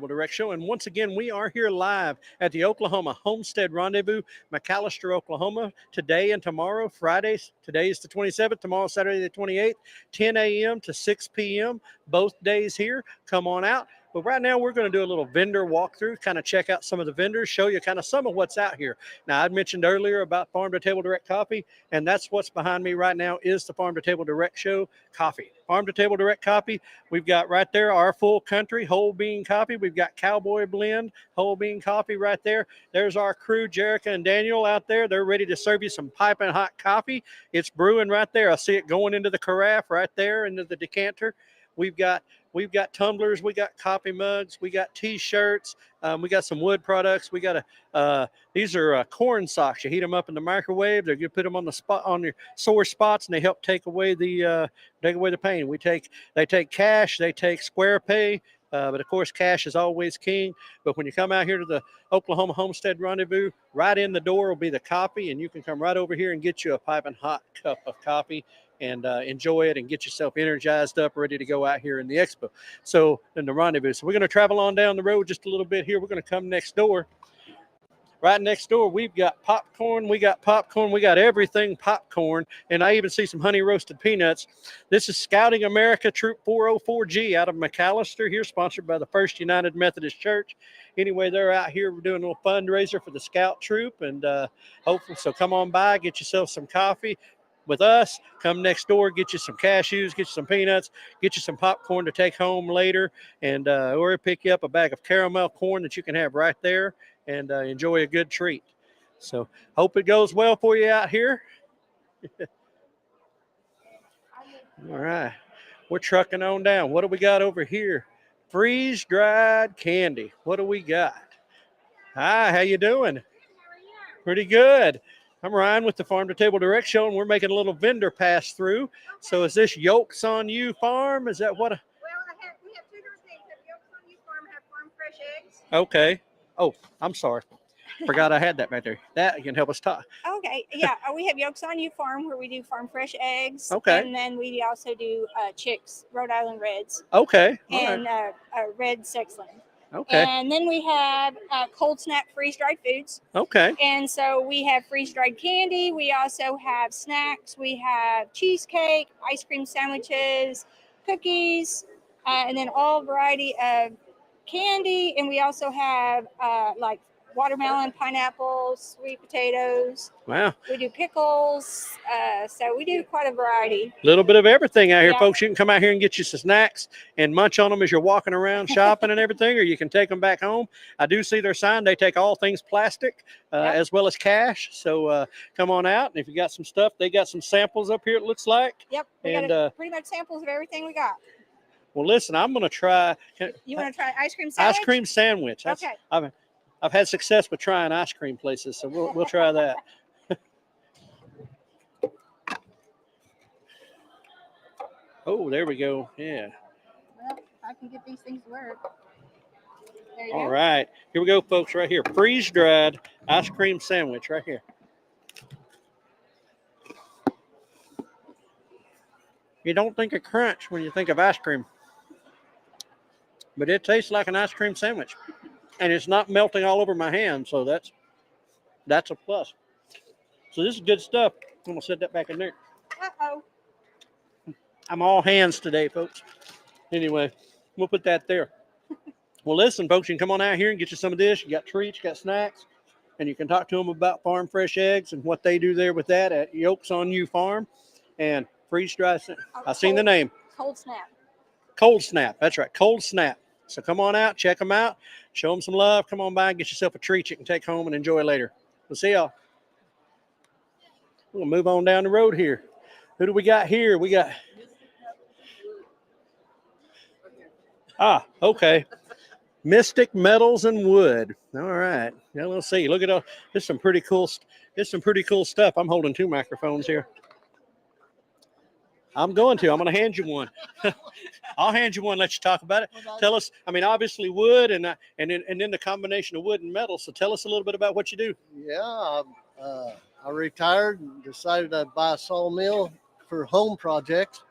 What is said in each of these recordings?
Farm2Table Direct Show. And once again, we are here live at the Oklahoma Homestead Rendezvous, McAlester, Oklahoma, today and tomorrow, Fridays. Today is the 27th, tomorrow, Saturday the 28th, 10 a.m. to 6 p.m., both days here. Come on out. But right now, we're going to do a little vendor walkthrough, kind of check out some of the vendors, show you kind of some of what's out here. Now, I mentioned earlier about Farm2Table Direct Coffee, and that's what's behind me right now is the Farm2Table Direct Show coffee. Farm2Table Direct Coffee, we've got right there our full country whole bean coffee. We've got Cowboy Blend whole bean coffee right there. There's our crew, Jerica and Daniel out there. They're ready to serve you some piping hot coffee. It's brewing right there. I see it going into the carafe right there, into the decanter. We've got tumblers, we got coffee mugs, we got T-shirts, we got some wood products. We got these are corn socks. You heat them up in the microwave. You put them on the spot on your sore spots, and they help take away the pain. They take cash, they take Square Pay, but of course cash is always king. But when you come out here to the Oklahoma Homestead Rendezvous, right in the door will be the coffee, and you can come right over here and get you a piping hot cup of coffee and enjoy it and get yourself energized up, ready to go out here in the Expo. So in the rendezvous. So we're going to travel on down the road just a little bit here. We're going to come next door. Right next door, we've got popcorn. We got everything popcorn. And I even see some honey roasted peanuts. This is Scouting America Troop 404G out of McAlester here, sponsored by the First United Methodist Church. Anyway, they're out here doing a little fundraiser for the Scout Troop. And hopefully, so come on by, get yourself some coffee with us. Come next door, get you some cashews, get you some peanuts, get you some popcorn to take home later, and or pick you up a bag of caramel corn that you can have right there and enjoy a good treat. So hope it goes well for you out here. All right, we're trucking on down. What do we got over here? Freeze-dried candy. What do we got? Hi, how you doing? Pretty good. I'm Ryan with the Farm2Table Direct Show, and we're making a little vendor pass through. Okay. So is this Yolks on You Farm? Is that what? Well, we have two different things. We have Yolks on You Farm, have farm fresh eggs. Okay. Oh, I'm sorry. Forgot I had that back there. That can help us talk. Okay. Yeah, we have Yolks on You Farm where we do farm fresh eggs. Okay. And then we also do chicks, Rhode Island Reds. Okay. And red Sexland. Okay. And then we have cold snap freeze-dried foods. Okay. And so we have freeze-dried candy. We also have snacks. We have cheesecake, ice cream sandwiches, cookies, and then all variety of candy. And we also have like watermelon, pineapple, sweet potatoes. Wow. We do pickles. So we do quite a variety. A little bit of everything out here, folks. You can come out here and get you some snacks and munch on them as you're walking around shopping and everything, or you can take them back home. I do see their sign. They take all things plastic as well as cash. So come on out. And if you got some stuff, they got some samples up here, it looks like. Yep. We got pretty much samples of everything we got. Well, listen, I'm going to try. You want to try ice cream sandwich? Ice cream sandwich. Okay. I've had success with trying ice cream places, so we'll try that. Oh, there we go. Yeah. Well, I can get these things to work. There you All go. right. Here we go, folks, right here. Freeze-dried ice cream sandwich right here. You don't think of crunch when you think of ice cream, but it tastes like an ice cream sandwich. And it's not melting all over my hand, so that's a plus. So this is good stuff. I'm going to set that back in there. Uh-oh. I'm all hands today, folks. Anyway, we'll put that there. Well, listen, folks, you can come on out here and get you some of this. You got treats, you got snacks, and you can talk to them about farm fresh eggs and what they do there with that at Yolks on You Farm and freeze-dried. I've seen the name. Cold Snap. Cold Snap. That's right, Cold Snap. So come on out, check them out, show them some love. Come on by and get yourself a treat you can take home and enjoy later. We'll see y'all. We'll move on down the road here. Who do we got here? We got. Okay. Mystic Metals and Wood. All right. Now let's see. Look at all. There's some pretty cool stuff. I'm holding two microphones here. I'm going to hand you one. I'll hand you one, let you talk about it. Tell us, obviously wood and then the combination of wood and metal. So tell us a little bit about what you do. Yeah, I retired and decided I'd buy a sawmill for home projects.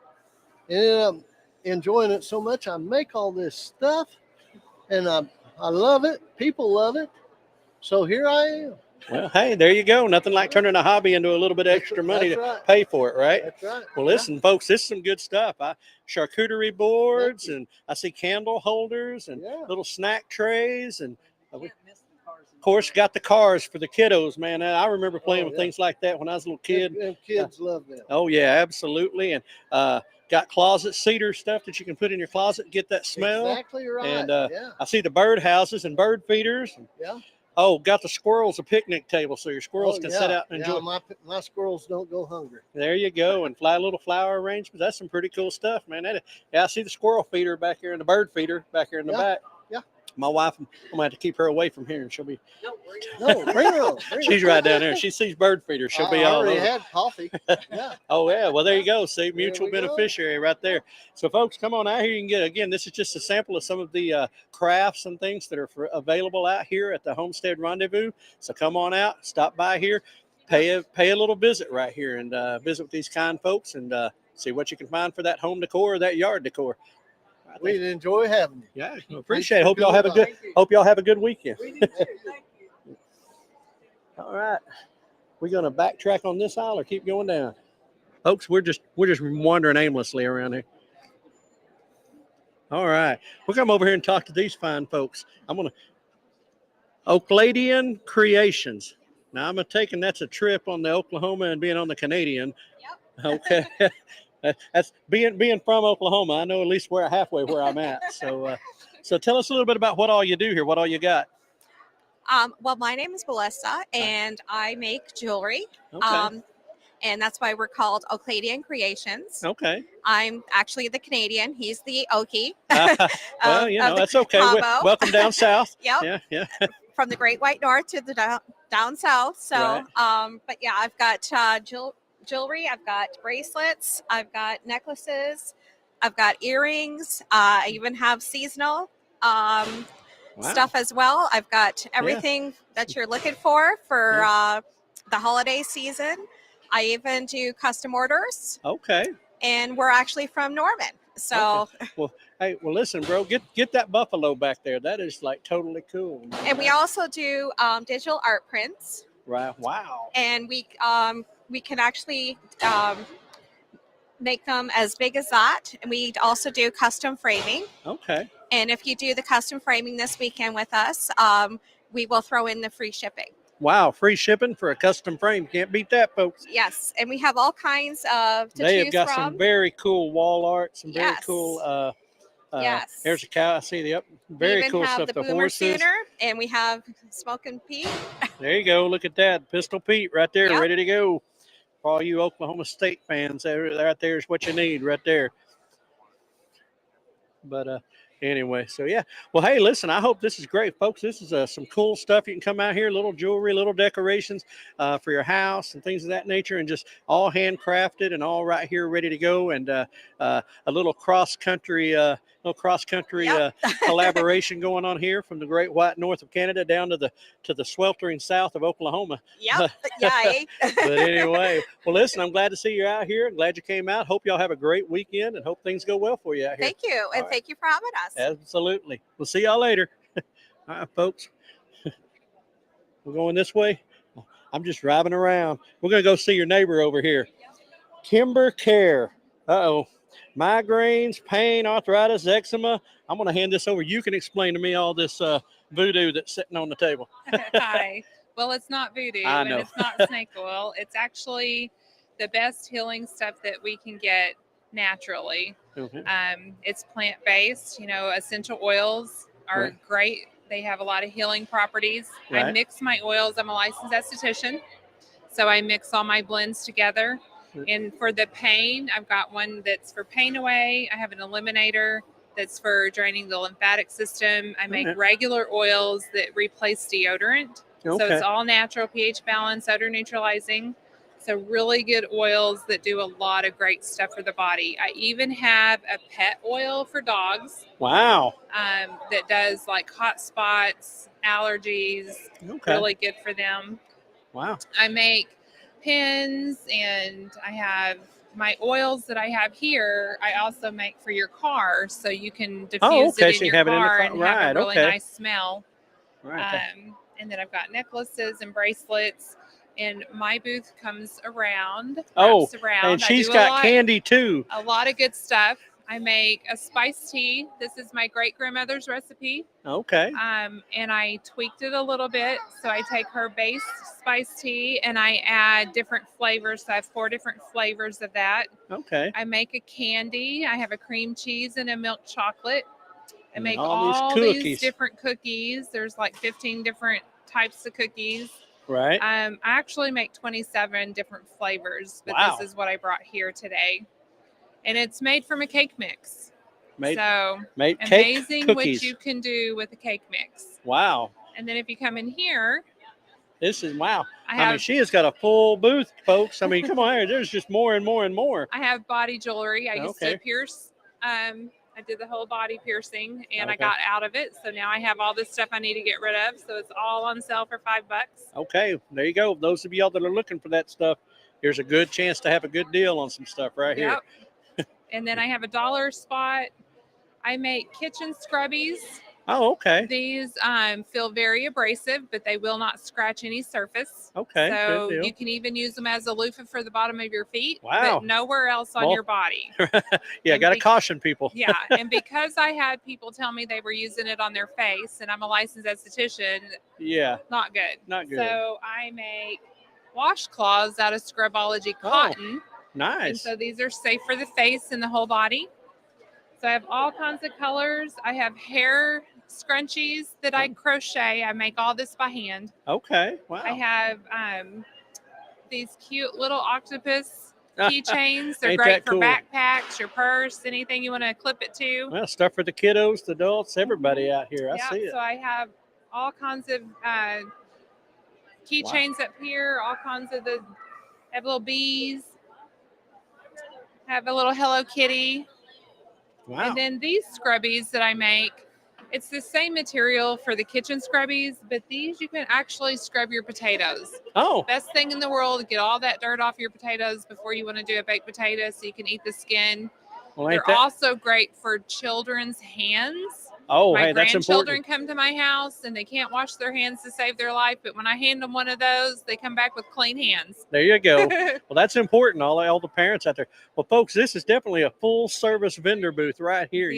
Ended up enjoying it so much, I make all this stuff. And I love it. People love it. So here I am. Well, hey, there you go. Nothing like turning a hobby into a little bit of extra money That's to right. pay for it, right? That's right. Well, listen, folks, this is some good stuff. Charcuterie boards, you. and I see candle holders and Yeah. little snack trays, and of course, got the cars for the kiddos, man. I remember playing with things like that when I was a little kid. Them kids love them. Oh yeah, absolutely. And got closet cedar stuff that you can put in your closet, get that smell. Exactly right. And yeah. I see the bird houses and bird feeders. Yeah. Oh, got the squirrels a picnic table so your squirrels can yeah. sit out and enjoy. Yeah, my squirrels don't go hungry. There you go. And fly little flower arrangements. That's some pretty cool stuff, man. I see the squirrel feeder back here and the bird feeder back here in the back. Yeah. My wife, I'm going to have to keep her away from here, and she'll be. No, bring her on. She's right down there. She sees bird feeders. She'll be all over. I already had coffee. Yeah. Oh, yeah. Well, there you go. See, mutual we go. beneficiary right there. So, folks, come on out here. You can get, again, this is just a sample of some of the crafts and things that are available out here at the Homestead Rendezvous. So, come on out, stop by here, pay a little visit right here, and visit with these kind folks and see what you can find for that home decor or that yard decor. We'd enjoy having you. Yeah, appreciate it. Hope y'all have a good weekend. All right, we're gonna backtrack on this aisle or keep going down, folks. We're just wandering aimlessly around here. All right, we'll come over here and talk to these fine folks. I'm gonna Oakladian Creations. Now I'm taking that's a trip on the Oklahoma and being on the Canadian. Yep. Okay. That's being from Oklahoma. I know at least halfway where I'm at. So, so tell us a little bit about what all you do here. What all you got? Well, my name is Melissa, and I make jewelry. Okay. And that's why we're called Oakladian Creations. Okay. I'm actually the Canadian. He's the Okie. Well, that's okay. Welcome down south. Yep. Yeah. From the Great White North to the down south. So, right. But yeah, I've got jewelry. I've got bracelets. I've got necklaces. I've got earrings. I even have seasonal stuff as well. I've got everything that you're looking for the holiday season. I even do custom orders. Okay. And we're actually from Norman. So okay. Well, listen, bro, get that buffalo back there. That is like totally cool, man. And we also do digital art prints. Right. Wow. And we can actually make them as big as that. And we also do custom framing. Okay. And if you do the custom framing this weekend with us, we will throw in the free shipping. Wow, free shipping for a custom frame. Can't beat that, folks. Yes, and we have all kinds of They have got some very cool wall art, some very cool yes. There's a cow. I see the very cool stuff. The Boomer horses. Sooner, and we have Smoking Pete. There you go. Look at that. Pistol Pete right there, ready to go. For all you Oklahoma State fans, right there is what you need right there. But anyway, so yeah. Well, hey, listen, I hope this is great, folks. This is some cool stuff. You can come out here, little jewelry, little decorations for your house and things of that nature, and just all handcrafted and all right here ready to go. And a little cross-country collaboration going on here from the Great White North of Canada down to the sweltering south of Oklahoma. Yep. Yay. But anyway, well, listen, I'm glad to see you out here. I'm glad you came out. Hope y'all have a great weekend and hope things go well for you out here. Thank you. And thank you for having us. Absolutely. We'll see y'all later. All right, folks. We're going this way. I'm just driving around. We're going to go see your neighbor over here. Timber Care. Uh-oh. Migraines, pain, arthritis, eczema. I'm going to hand this over. You can explain to me all this voodoo that's sitting on the table. Hi. Well, it's not voodoo I know. and it's not snake oil. It's actually the best healing stuff that we can get naturally. Mm-hmm. It's plant-based. Essential oils are great. They have a lot of healing properties. Right. I mix my oils. I'm a licensed esthetician. So I mix all my blends together. And for the pain, I've got one that's for pain away. I have an eliminator that's for draining the lymphatic system. I make regular oils that replace deodorant. So it's all natural, pH balance, odor neutralizing. So really good oils that do a lot of great stuff for the body. I even have a pet oil for dogs. Wow. That does like hot spots, allergies. Really good for them. Wow. I make pins and I have my oils that I have here, I also make for your car, so you can diffuse it in your car and have a really nice smell. Right. And then I've got necklaces and bracelets, and my booth comes around, Oh, wraps around. and she's got candy too. A lot of good stuff. I make a spiced tea. This is my great grandmother's recipe. Okay. And I tweaked it a little bit. So I take her base spiced tea and I add different flavors. So I have 4 different flavors of that. Okay. I make a candy. I have a cream cheese and a milk chocolate. I make all all these these different cookies. There's like 15 different types of cookies. Right. I actually make 27 different flavors, but Wow. this is what I brought here today. And it's made from a cake mix. Made amazing cake what cookies. you can do with a cake mix. Wow. And then if you come in here, this is wow. I mean, she has got a full booth, folks. I mean, come on here. There's just more and more and more. I have body jewelry. I used to pierce. I did the whole body piercing and I got out of it. So now I have all this stuff I need to get rid of. So it's all on sale for $5. Okay. There you go. Those of y'all that are looking for that stuff, here's a good chance to have a good deal on some stuff right here. And then I have a dollar spot. I make kitchen scrubbies. Oh, okay. These feel very abrasive, but they will not scratch any surface. Okay. So good deal. you can even use them as a loofah for the bottom of your feet, Wow. but nowhere else on your body. Yeah, got to caution people. Yeah, and because I had people tell me they were using it on their face, and I'm a licensed esthetician. Yeah. Not good. Not good. So I make washcloths out of Scrubology cotton. Nice. And so these are safe for the face and the whole body. So I have all kinds of colors. I have hair scrunchies that I crochet. I make all this by hand. Okay. Wow. I have these cute little octopus keychains. They're great for backpacks, your purse, anything you want to clip it to. Well, stuff for the kiddos, the adults, everybody out here. I see it. So I have all kinds of keychains up here, all kinds of I have little bees. Have a little Hello Kitty. Wow. And then these scrubbies that I make, it's the same material for the kitchen scrubbies, but these you can actually scrub your potatoes. Oh. Best thing in the world to get all that dirt off your potatoes before you want to do a baked potato so you can eat the skin. Well, they're also great for children's hands. Oh, my hey, that's grandchildren important. come to my house and they can't wash their hands to save their life, but when I hand them one of those, they come back with clean hands. There you go. Well, that's important. All the parents out there. Well, folks, this is definitely a full service vendor booth right here.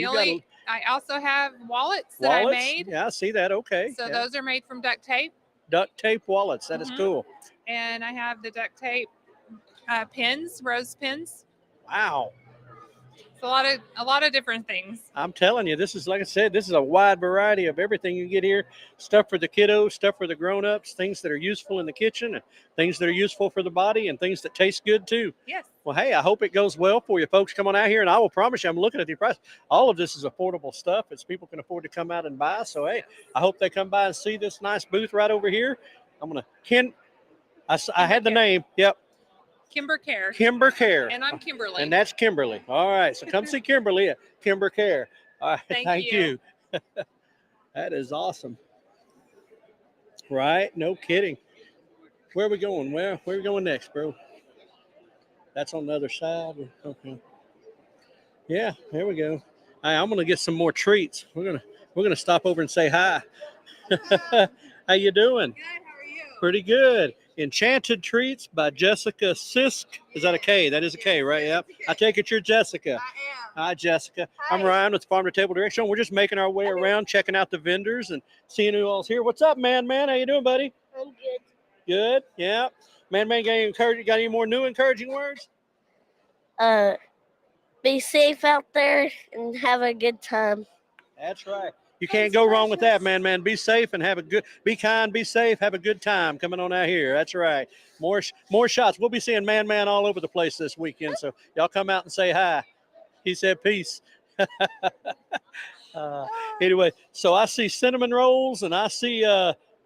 I also have wallets that I made. Yeah, I see that. Okay. So those are made from duct tape. Duct tape wallets. That is cool. And I have the duct tape pins, rose pins. Wow. It's a lot of different things. I'm telling you, this is, like I said, this is a wide variety of everything you get here. Stuff for the kiddos, stuff for the grown-ups, things that are useful in the kitchen, and things that are useful for the body, and things that taste good too. Yes. Well, hey, I hope it goes well for you folks. Come on out here, and I will promise you, I'm looking at the price. All of this is affordable stuff. It's people can afford to come out and buy. So, hey, I hope they come by and see this nice booth right over here. I'm going to, I had the name. Yep. Kimber Care. Kimber Care. And I'm Kimberly. And that's Kimberly. All right. So come see Kimberly at Kimber Care. All right. Thank you. That is awesome. Right? No kidding. Where are we going? Where are we going next, bro? That's on the other side. Okay. Yeah, there we go. Right, I'm gonna get some more treats. We're gonna stop over and say hi. How you doing? Good. How are you? Pretty good. Enchanted Treats by Jessica Sisk. Is that a K? That is a K, right? Yep. I take it you're Jessica. I am. Hi, Jessica. Hi. I'm Ryan with Farm2Table Direct Show. We're just making our way around, checking out the vendors and seeing who all's here. What's up, man? How you doing, buddy? I'm good. Good. Yeah. Man, got any more new encouraging words? Be safe out there and have a good time. That's right. You can't go wrong with that, man. Be safe and be kind, be safe, have a good time coming on out here. That's right. More shots. We'll be seeing Man all over the place this weekend. So y'all come out and say hi. He said peace. Anyway, so I see cinnamon rolls and I see,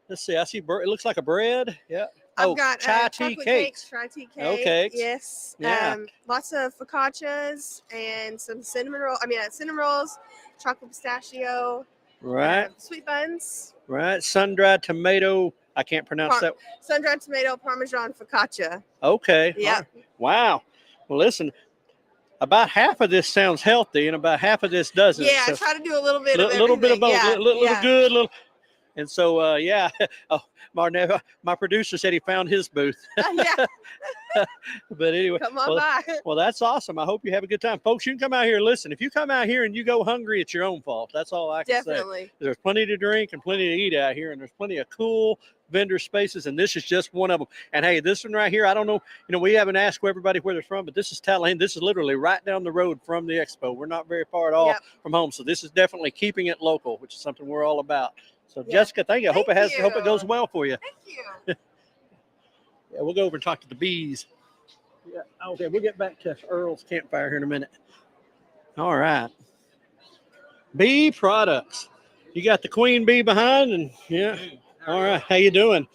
let's see, it looks like a bread. Yeah. I've got chai tea cakes. Chai tea cake. Okay. Yes. Yeah. Lots of focaccias and some cinnamon rolls, chocolate pistachio. Right. Sweet buns. Right. Sun-dried tomato. I can't pronounce that. Sun-dried tomato Parmesan focaccia. Okay. Yeah. Wow. Well, listen, about half of this sounds healthy, and about half of this doesn't. Yeah, So I try to do a little bit of everything. little bit of both, Yeah, little yeah. good, little. And so, yeah, oh, my producer said he found his booth. Yeah. But anyway, Come on by. well, that's awesome. I hope you have a good time. Folks, you can come out here and listen. If you come out here and you go hungry, it's your own fault. That's all I can say. Definitely. There's plenty to drink and plenty to eat out here, and there's plenty of cool vendor spaces, and this is just one of them. And hey, this one right here, I don't know, we haven't asked everybody where they're from, but this is Tallahassee. This is literally right down the road from the Expo. We're not very far at all from home, so this is definitely keeping it local, which is something we're all about. So Jessica, thank you. I hope it goes well for you. Thank you. Yeah, we'll go over and talk to the bees. Yeah, okay, we'll get back to Earl's campfire here in a minute. All right. Bee products. You got the queen bee behind, and all right. How you doing?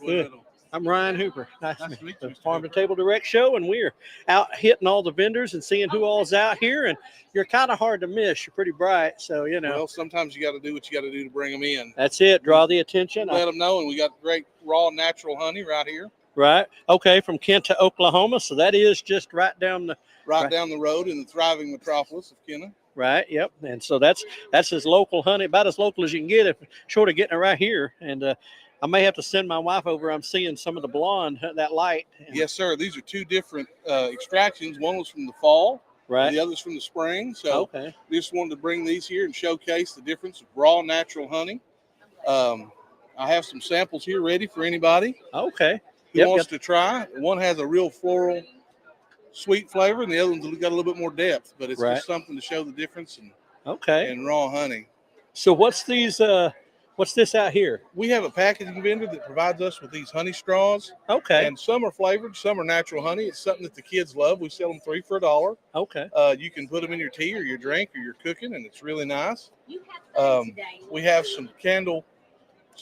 Good. I'm Ryan Hooper. Nice to meet you. Farm2Table Direct Show, and we're out hitting all the vendors and seeing who all's out here. And you're kind of hard to miss. You're pretty bright, so Well, sometimes you got to do what you got to do to bring them in. That's it. Draw the attention. Let them know, and we got great raw natural honey right here. Right. Okay. From Kent, Oklahoma. So that is just right down the down the road in the thriving metropolis of Kenna. Right. Yep. And so that's as local honey, about as local as you can get, if short of getting it right here. And I may have to send my wife over. I'm seeing some of the blonde, that light. Yes, sir. These are two different extractions. One was from the fall, right? And the other's from the spring. So okay, we just wanted to bring these here and showcase the difference of raw natural honey. I have some samples here ready for anybody. Okay. Who wants to try? One has a real floral, sweet flavor, and the other one's got a little bit more depth. But it's just something to show the difference in raw honey. So what's these? What's this out here? We have a packaging vendor that provides us with these honey straws. Okay. And some are flavored, some are natural honey. It's something that the kids love. We sell them 3 for $1. Okay. You can put them in your tea or your drink or your cooking, and it's really nice. We have some candles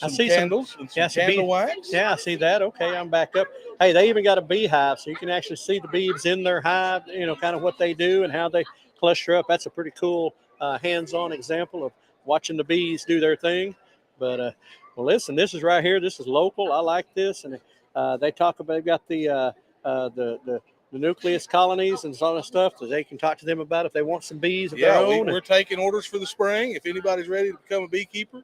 and some candle wax. Yeah, I see that. Okay, I'm back up. Hey, they even got a beehive, so you can actually see the bees in their hive, kind of what they do and how they cluster up. That's a pretty cool hands-on example of watching the bees do their thing. But, well, listen, this is right here. This is local. I like this. And they talk about, they've got the nucleus colonies and all that stuff that they can talk to them about if they want some bees of their own. We're taking orders for the spring. If anybody's ready to become a beekeeper,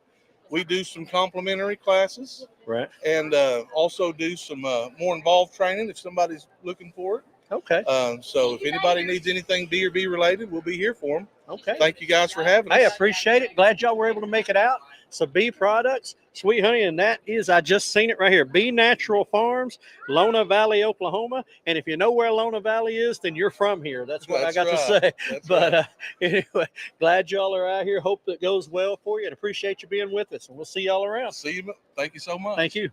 we do some complimentary classes. Right. And also do some more involved training if somebody's looking for it. Okay. So if anybody needs anything bee or bee related, we'll be here for them. Okay. Thank you guys for having us. I appreciate it. Glad y'all were able to make it out. So bee products, sweet honey, and that is, I just seen it right here. Bee Natural Farms, Lona Valley, Oklahoma. And if you know where Lona Valley is, then you're from here. That's what I got to say. But anyway, glad y'all are out here. Hope that goes well for you, and appreciate you being with us. And we'll see y'all around. See you. Thank you so much. Thank you.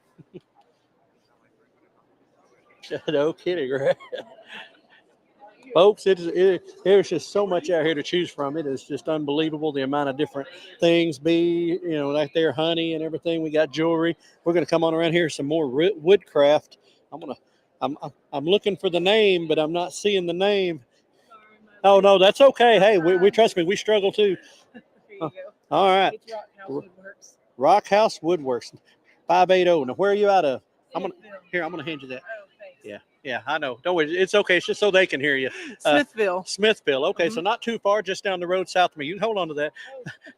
No kidding, right? Folks, there's just so much out here to choose from. It is just unbelievable, the amount of different things, like there, honey and everything. We got jewelry. We're going to come on around here, some more woodcraft. I'm looking for the name, but I'm not seeing the name. Oh, no, that's okay. Hey, we trust me, we struggle too. All right. Rock House Woodworks, 580. Now, where are you out of? I'm going to hand you that. Yeah, I know. Don't worry. It's okay. It's just so they can hear you. Smithville. Okay, so not too far, just down the road south of me. You can hold on to that.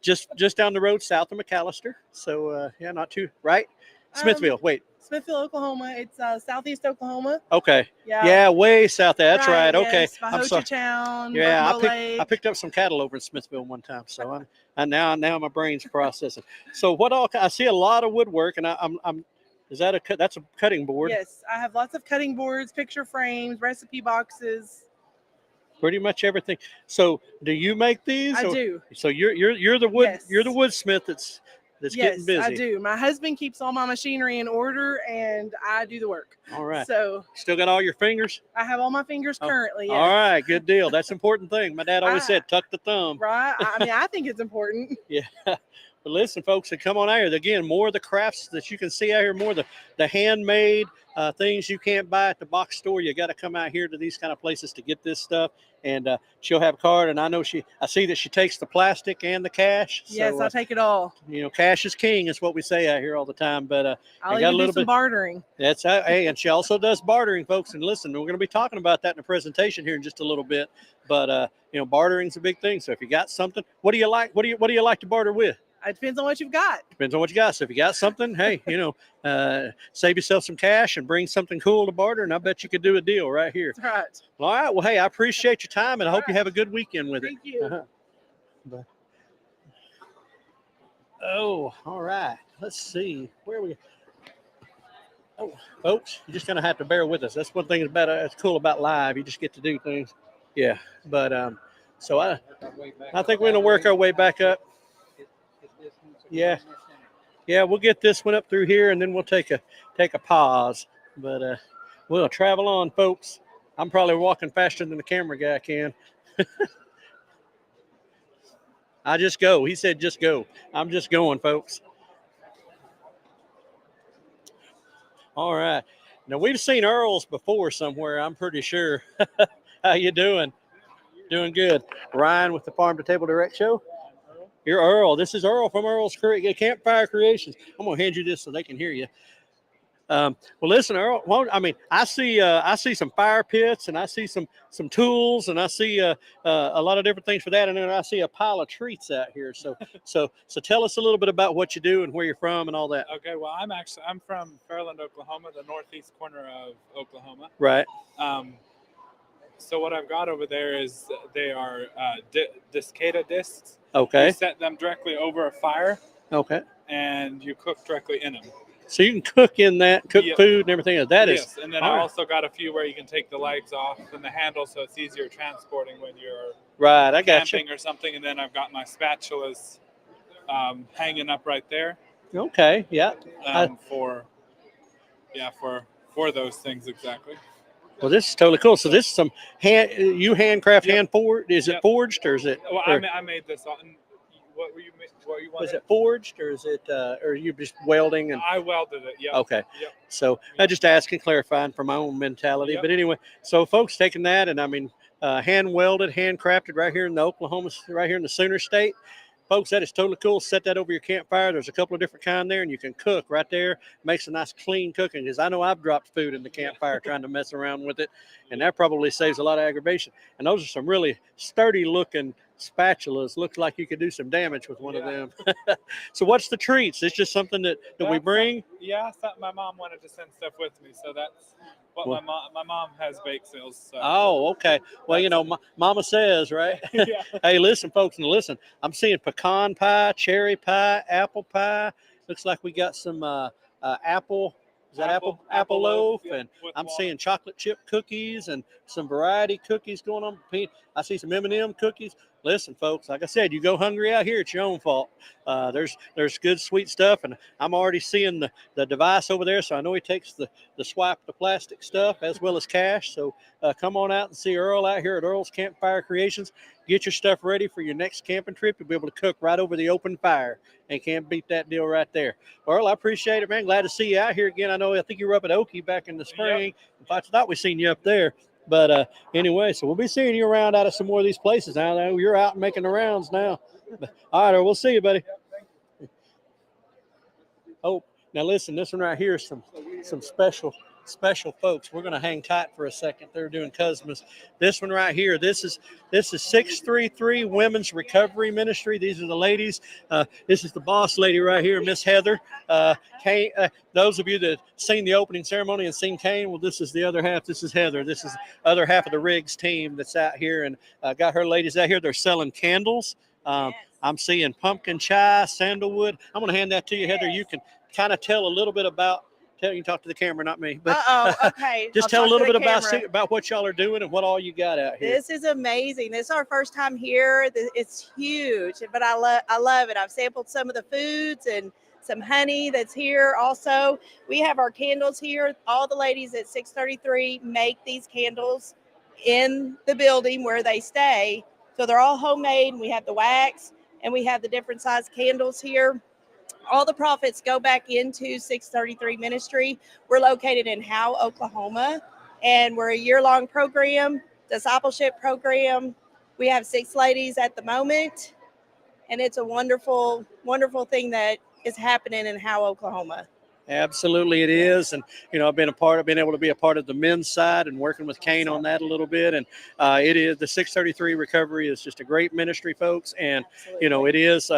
just down the road south of McAlester. So, not too, right? Smithville. Wait. Smithville, Oklahoma. It's southeast Oklahoma. Okay. Yeah, way south there. That's right. Okay. Yes, by Hochatown. Yeah, I picked up some cattle over in Smithville one time. So now my brain's processing. So what all? I see a lot of woodwork, and I'm. Is that that's a cutting board? Yes, I have lots of cutting boards, picture frames, recipe boxes. Pretty much everything. So, do you make these? I do. So you're the wood you're the woodsmith that's getting busy. Yes, I do. My husband keeps all my machinery in order, and I do the work. All right. So still got all your fingers? I have all my fingers currently. Yes. All right, good deal. That's an important thing. My dad always said, tuck the thumb. Right. I mean, I think it's important. Yeah. But listen, folks, and come on out here. Again, more of the crafts that you can see out here, more of the handmade things you can't buy at the box store. You got to come out here to these kind of places to get this stuff. And she'll have a card, and I see that she takes the plastic and the cash. Yes, So, I'll take it all. Cash is king is what we say out here all the time. But I'll even do some bartering. That's hey, and she also does bartering, folks. And listen, we're going to be talking about that in the presentation here in just a little bit. But bartering's a big thing. So if you got something, what do you like? What do you like to barter with? It depends on what you've got. Depends on what you got. So if you got something, hey, save yourself some cash and bring something cool to barter, and I bet you could do a deal right here. That's right. All right. Well, hey, I appreciate your time, and I hope you have a good weekend with it. Thank you. Oh, all right. Let's see. Where are we? Oh, folks, you're just going to have to bear with us. That's one thing that's cool about live. You just get to do things. Yeah. But so I think we're going to work our way back up. Yeah, we'll get this one up through here, and then we'll take a pause. But we'll travel on, folks. I'm probably walking faster than the camera guy can. I just go. He said just go. I'm just going, folks. All right. Now, we've seen Earl's before somewhere, I'm pretty sure. How you doing? Doing good. Ryan with the Farm2Table Direct Show. You're Earl. This is Earl from Earl's Campfire Creations. I'm going to hand you this so they can hear you. Well, listen, Earl. Well, I see some fire pits, and I see some tools, and I see a lot of different things for that, and then I see a pile of treats out here. So tell us a little bit about what you do and where you're from and all that. Okay. Well, I'm from Fairland, Oklahoma, the northeast corner of Oklahoma. Right. So what I've got over there is they are discada discs. Okay. You set them directly over a fire. Okay. And you cook directly in them. So you can cook in that, food and everything. Yes, and then I also got a few where you can take the legs off and the handle, so it's easier transporting when you're I got camping or something. And then I've got my spatulas hanging up right there. Okay. Yeah. For those things exactly. Well, this is totally cool. So this is some handcraft, hand forged. Is it forged or is it? Well, I made this on. What you wanted? Was it forged or is it? Or you just welding? And I welded it. Yeah. Okay. Yep. So I just asking, clarifying for my own mentality. Yep. But anyway, so folks taking that and hand welded, handcrafted right here in the Oklahoma, right here in the Sooner State. Folks, that is totally cool. Set that over your campfire. There's a couple of different kind there, and you can cook right there. Makes a nice clean cooking, because I know I've dropped food in the campfire trying to mess around with it, and that probably saves a lot of aggravation. And those are some really sturdy-looking spatulas. Looks like you could do some damage with one of them. So what's the treats? It's just something that we bring? My mom wanted to send stuff with me, so that's what my mom has bake sales. So. Oh, okay. Well, Mama says, right? Yeah. Hey, listen, folks, and listen. I'm seeing pecan pie, cherry pie, apple pie. Looks like we got some apple. Is that apple loaf? Yeah, and I'm seeing chocolate chip cookies and some variety cookies going on. I see some M&M cookies. Listen, folks, like I said, you go hungry out here, it's your own fault. There's good, sweet stuff, and I'm already seeing the device over there, so I know he takes the swipe the plastic stuff as well as cash. So come on out and see Earl out here at Earl's Campfire Creations. Get your stuff ready for your next camping trip. You'll be able to cook right over the open fire, and can't beat that deal right there. Earl, I appreciate it, man. Glad to see you out here again. I think you were up at Okie back in the spring. Yep. I thought we seen you up there. But anyway, so we'll be seeing you around out of some more of these places now. You're out and making the rounds now. All right, Earl, we'll see you, buddy. Oh, now listen, this one right here is some special folks. We're going to hang tight for a second. They're doing Cosmos. This one right here, this is 633 Women's Recovery Ministry. These are the ladies. This is the boss lady right here, Miss Heather. Kane, those of you that seen the opening ceremony and seen Kane, well, this is the other half. This is Heather. This is the other half of the Riggs team that's out here, and got her ladies out here. They're selling candles. I'm seeing pumpkin chai, sandalwood. I'm going to hand that to you, Heather. You can kind of tell a little bit about. You can talk to the camera, not me. But okay. Just tell a little bit about what y'all are doing and what all you got out here. This is amazing. This is our first time here. It's huge, but I love it. I've sampled some of the foods and some honey that's here. Also, we have our candles here. All the ladies at 633 make these candles in the building where they stay. So they're all homemade. We have the wax. and we have the different size candles here. All the profits go back into 633 Ministry. We're located in Howe, Oklahoma, and we're a year-long program, discipleship program. We have 6 ladies at the moment, and it's a wonderful, wonderful thing that is happening in Howe, Oklahoma. Absolutely, it is. And, I've been able to be a part of the men's side and working with Kane on that a little bit. And it is, the 633 Recovery is just a great ministry, folks. And, it is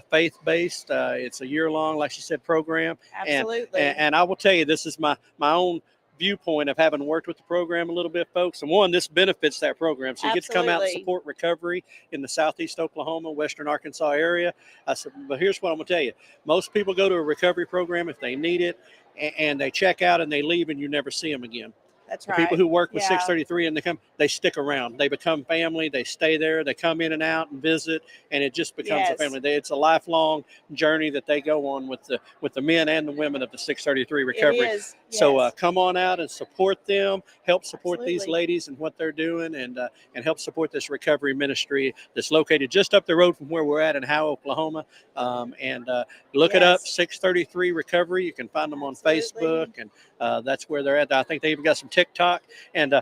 faith-based. It's a year-long, like she said, program. Absolutely. And I will tell you, this is my own viewpoint of having worked with the program a little bit, folks. And one, this benefits that program. So you get to come out and support recovery in the Southeast Oklahoma, Western Arkansas area. But here's what I'm going to tell you. Most people go to a recovery program if they need it, and they check out and they leave and you never see them again. That's the right. people who work with 633 and they stick around. They become family. They stay there. They come in and out and visit, and it just becomes a family. It's a lifelong journey that they go on with the men and the women of the 633 Recovery. It is. So come on out and support them. Help support these ladies and what they're doing, and help support this recovery ministry that's located just up the road from where we're at in Howe, Oklahoma. Look it up, 633 Recovery. You can find them on Facebook, and that's where they're at. I think they even got some TikTok. And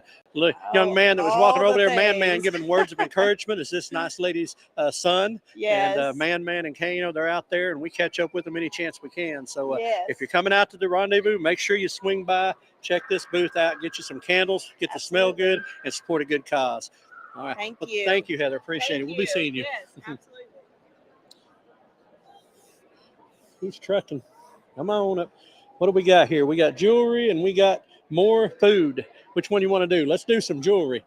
young man that was walking over there, Man giving words of encouragement, is this nice lady's son. Yes. And Man and Kano, they're out there, and we catch up with them any chance we can. So if you're coming out to the rendezvous, make sure you swing by, check this booth out, get you some candles, get to smell good, and support a good cause. All right. Thank you. Thank you, Heather. Appreciate it. We'll be seeing you. Yes, absolutely. Who's trucking? Come on up. What do we got here? We got jewelry and we got more food. Which one do you want to do? Let's do some jewelry.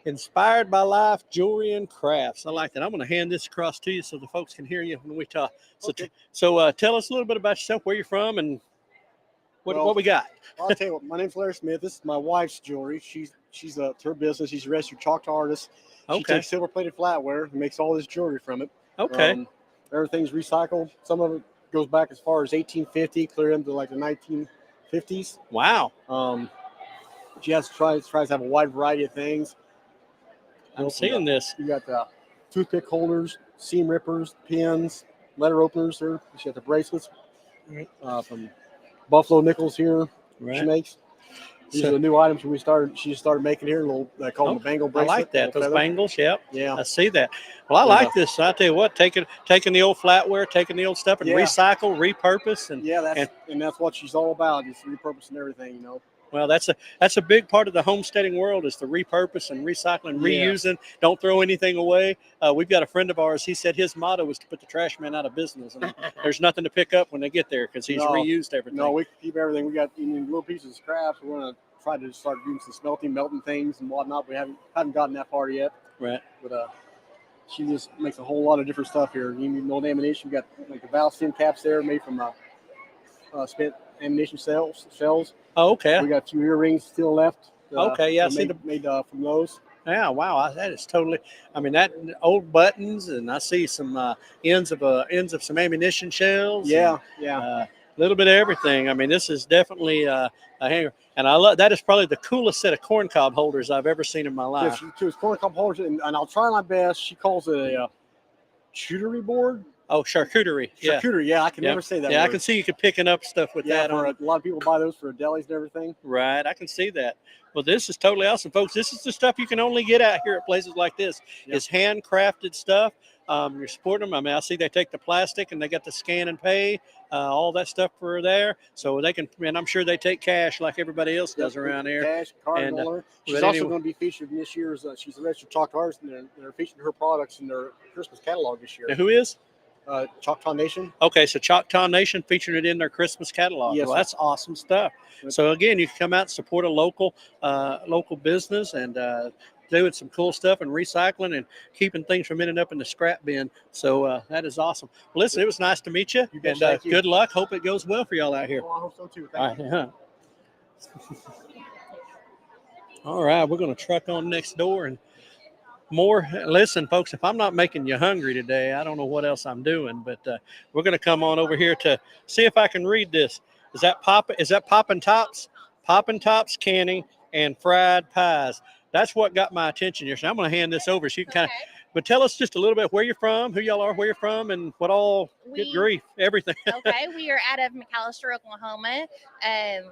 Inspired by life, jewelry and crafts. I like that. I'm going to hand this across to you so the folks can hear you when we talk. So, tell us a little bit about yourself, where you're from, and what we got. I'll tell you what. My name's Larry Smith. This is my wife's jewelry. She's her business. She's a registered Choctaw artist. She takes silver-plated flatware and makes all this jewelry from it. Okay. Everything's recycled. Some of it goes back as far as 1850, clear into like the 1950s. Wow. She tries to have a wide variety of things. I'm seeing this. You got the toothpick holders, seam rippers, pins, letter openers there. She got the bracelets from Buffalo Nickels here. Right. She makes. These are the new items she started making here. They call them the bangle bracelet. I like that. Those bangles, yep. Yeah. I see that. Well, I like this. I tell you what, taking the old flatware, taking the old stuff and recycle, repurpose, and that's what she's all about, is repurposing everything, Well, that's a big part of the homesteading world, is the repurpose and recycling, reusing. Don't throw anything away. We've got a friend of ours. He said his motto was to put the trash man out of business. And there's nothing to pick up when they get there because he's reused everything. No, we keep everything. We got little pieces of scraps. We're going to try to start doing some melting things and whatnot. We haven't gotten that far yet. Right. But she just makes a whole lot of different stuff here. You need old ammunition. We got like the valve stem caps there made from spent ammunition shells. Oh, okay. We got 2 earrings still left. Okay, yeah, I see made from those. Yeah, wow, that is totally. I mean, that old buttons, and I see some ends of some ammunition shells. Yeah, a little bit of everything. I mean, this is definitely a hanger, and I love that. Is probably the coolest set of corncob holders I've ever seen in my life. Yeah, she was corncob holders, and I'll try my best. She calls it a charcuterie board. Oh, charcuterie. Charcuterie, yeah, I can never say that word. I can see you picking up stuff with that. A lot of people buy those for delis and everything. Right, I can see that. Well, this is totally awesome, folks. This is the stuff you can only get out here at places like this. It's handcrafted stuff. You're supporting them. I mean, I see they take the plastic and they got the scan and pay, all that stuff for there. So they can, and I'm sure they take cash like everybody else does around here. Cash, card holder. She's also going to be featured in this year's, she's a registered Choctaw artist, and they're featuring her products in their Christmas catalog this year. Now, who is? Choctaw Nation. Okay, so Choctaw Nation featuring it in their Christmas catalog. Yes, well, that's awesome stuff. So again, you can come out and support a local business and doing some cool stuff and recycling and keeping things from ending up in the scrap bin. So that is awesome. Well, listen, it was nice to meet you, and good luck. Hope it goes well for y'all out here. Well, I hope so too. Thank you. All right, we're going to truck on next door and more. Listen, folks, if I'm not making you hungry today, I don't know what else I'm doing, but we're going to come on over here to see if I can read this. Is that Poppin' Tops? Poppin' Tops canning and fried pies. That's what got my attention here. So I'm going to hand this over so you can kind of But tell us just a little bit where you're from, who y'all are, where you're from, and what all. Good grief, everything. Okay, we are out of McAlester, Oklahoma.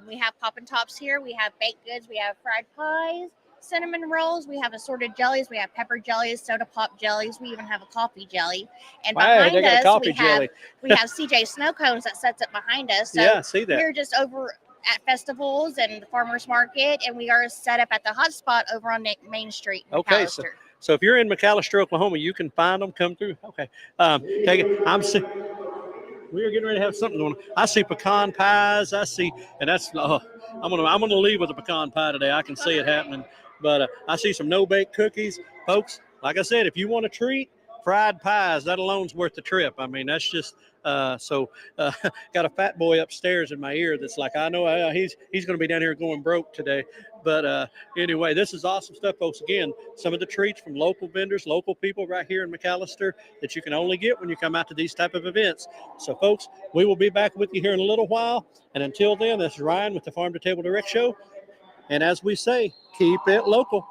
We have Poppin' Tops here. We have baked goods. We have fried pies, cinnamon rolls. We have assorted jellies. We have pepper jellies, soda pop jellies. We even have a coffee jelly. And behind us, we have CJ Snow Cones that sets up behind us. So yeah, I see that. We're just over at festivals and the farmers market, and we are set up at the hot spot over on Main Street. Okay, so if you're in McAlester, Oklahoma, you can find them. Come through. Okay, take it. We are getting ready to have something going on. I see pecan pies. I see, and that's. I'm gonna leave with a pecan pie today. I can see it happening. But I see some no-bake cookies, folks. Like I said, if you want a treat, fried pies. That alone's worth the trip. I mean, that's just. Got a fat boy upstairs in my ear that's like, I know he's going to be down here going broke today. But anyway, this is awesome stuff, folks. Again, some of the treats from local vendors, local people right here in McAlester that you can only get when you come out to these type of events. So, folks, we will be back with you here in a little while. And until then, this is Ryan with the Farm to Table Direct Show. And as we say, keep it local.